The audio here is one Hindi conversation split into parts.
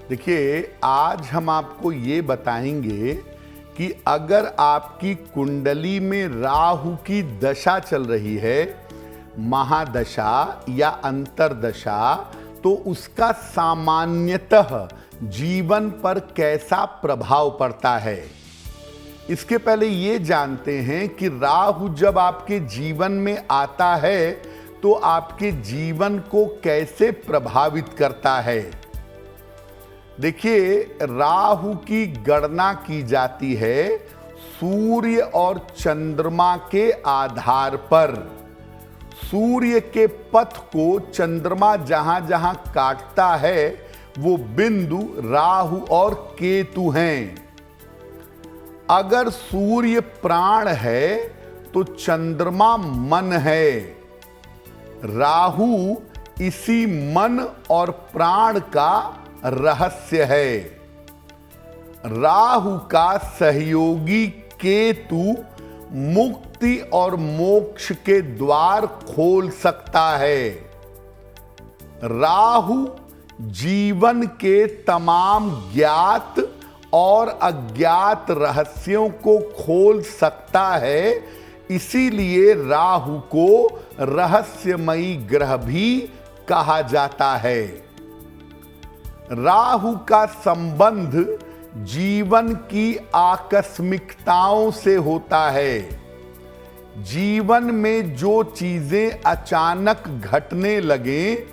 देखिए, आज हम आपको ये बताएंगे कि अगर आपकी कुंडली में राहु की दशा चल रही है, महादशा या अंतरदशा, तो उसका सामान्यतः जीवन पर कैसा प्रभाव पड़ता है। इसके पहले ये जानते हैं कि राहु जब आपके जीवन में आता है तो आपके जीवन को कैसे प्रभावित करता है। देखिए, राहु की गणना की जाती है सूर्य और चंद्रमा के आधार पर। सूर्य के पथ को चंद्रमा जहां जहां काटता है वो बिंदु राहु और केतु हैं। अगर सूर्य प्राण है तो चंद्रमा मन है। राहु इसी मन और प्राण का रहस्य है। राहु का सहयोगी केतु मुक्ति और मोक्ष के द्वार खोल सकता है। राहु जीवन के तमाम ज्ञात और अज्ञात रहस्यों को खोल सकता है, इसीलिए राहु को रहस्यमयी ग्रह भी कहा जाता है। राहु का संबंध जीवन की आकस्मिकताओं से होता है। जीवन में जो चीजें अचानक घटने लगें,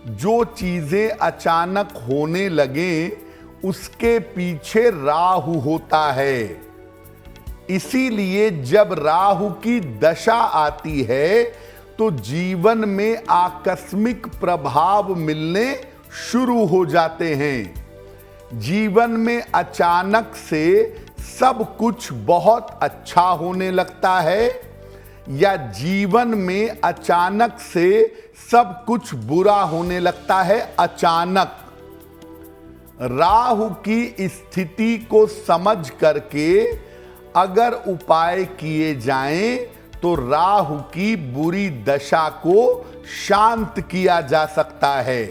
जो चीजें अचानक होने लगें, उसके पीछे राहु होता है। इसीलिए जब राहु की दशा आती है तो जीवन में आकस्मिक प्रभाव मिलने शुरू हो जाते हैं। जीवन में अचानक से सब कुछ बहुत अच्छा होने लगता है या जीवन में अचानक से सब कुछ बुरा होने लगता है। अचानक राहु की स्थिति को समझ करके अगर उपाय किए जाएं तो राहु की बुरी दशा को शांत किया जा सकता है।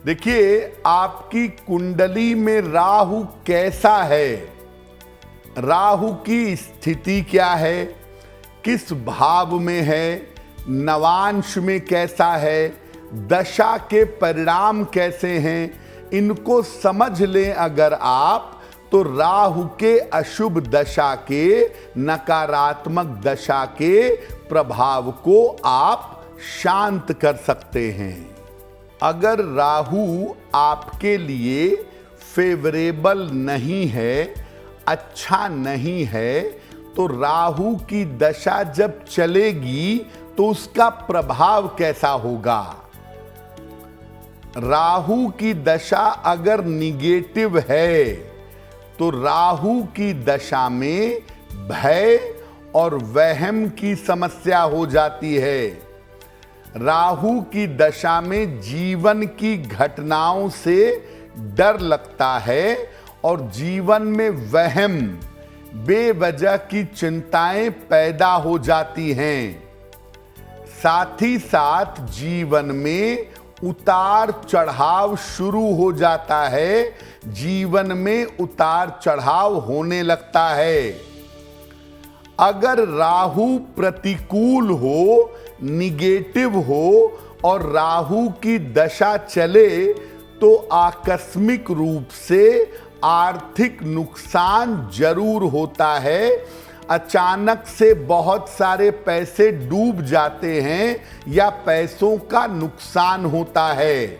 देखिए, आपकी कुंडली में राहु कैसा है, राहु की स्थिति क्या है, किस भाव में है, नवांश में कैसा है, दशा के परिणाम कैसे हैं, इनको समझ लें अगर आप, तो राहु के अशुभ दशा के, नकारात्मक दशा के प्रभाव को आप शांत कर सकते हैं। अगर राहु आपके लिए फेवरेबल नहीं है, अच्छा नहीं है, तो राहु की दशा जब चलेगी तो उसका प्रभाव कैसा होगा। राहु की दशा अगर निगेटिव है तो राहु की दशा में भय और वहम की समस्या हो जाती है। राहु की दशा में जीवन की घटनाओं से डर लगता है और जीवन में वहम, बेवजह की चिंताएं पैदा हो जाती हैं। साथ ही साथ जीवन में उतार चढ़ाव शुरू हो जाता है, जीवन में उतार चढ़ाव होने लगता है। अगर राहु प्रतिकूल हो, निगेटिव हो और राहु की दशा चले तो आकस्मिक रूप से आर्थिक नुकसान जरूर होता है। अचानक से बहुत सारे पैसे डूब जाते हैं या पैसों का नुकसान होता है।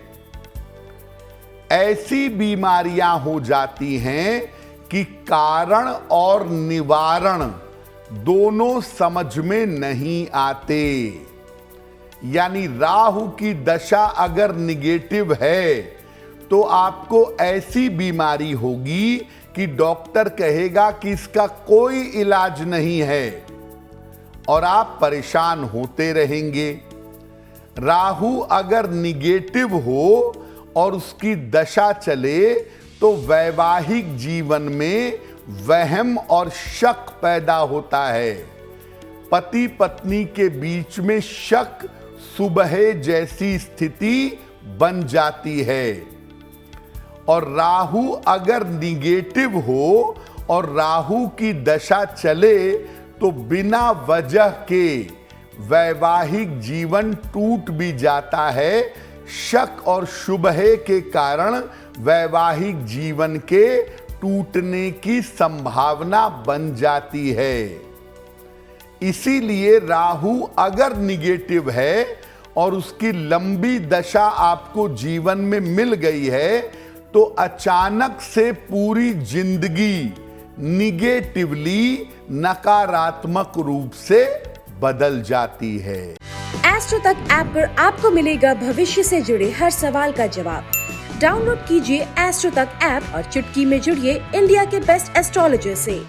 ऐसी बीमारियां हो जाती हैं कि कारण और निवारण दोनों समझ में नहीं आते। यानी राहु की दशा अगर निगेटिव है तो आपको ऐसी बीमारी होगी कि डॉक्टर कहेगा कि इसका कोई इलाज नहीं है और आप परेशान होते रहेंगे। राहु अगर निगेटिव हो और उसकी दशा चले तो वैवाहिक जीवन में वहम और शक पैदा होता है। पति पत्नी के बीच में शक, सुबह जैसी स्थिति बन जाती है। और राहु अगर निगेटिव हो और राहु की दशा चले तो बिना वजह के वैवाहिक जीवन टूट भी जाता है। शक और शुभहे के कारण वैवाहिक जीवन के टूटने की संभावना बन जाती है। इसीलिए राहु अगर निगेटिव है और उसकी लंबी दशा आपको जीवन में मिल गई है तो अचानक से पूरी जिंदगी निगेटिवली नकारात्मक रूप से बदल जाती है। एस्ट्रो तक ऐप पर आपको मिलेगा भविष्य से जुड़े हर सवाल का जवाब। डाउनलोड कीजिए एस्ट्रो तक ऐप और चुटकी में जुड़िए इंडिया के बेस्ट एस्ट्रोलॉजर से।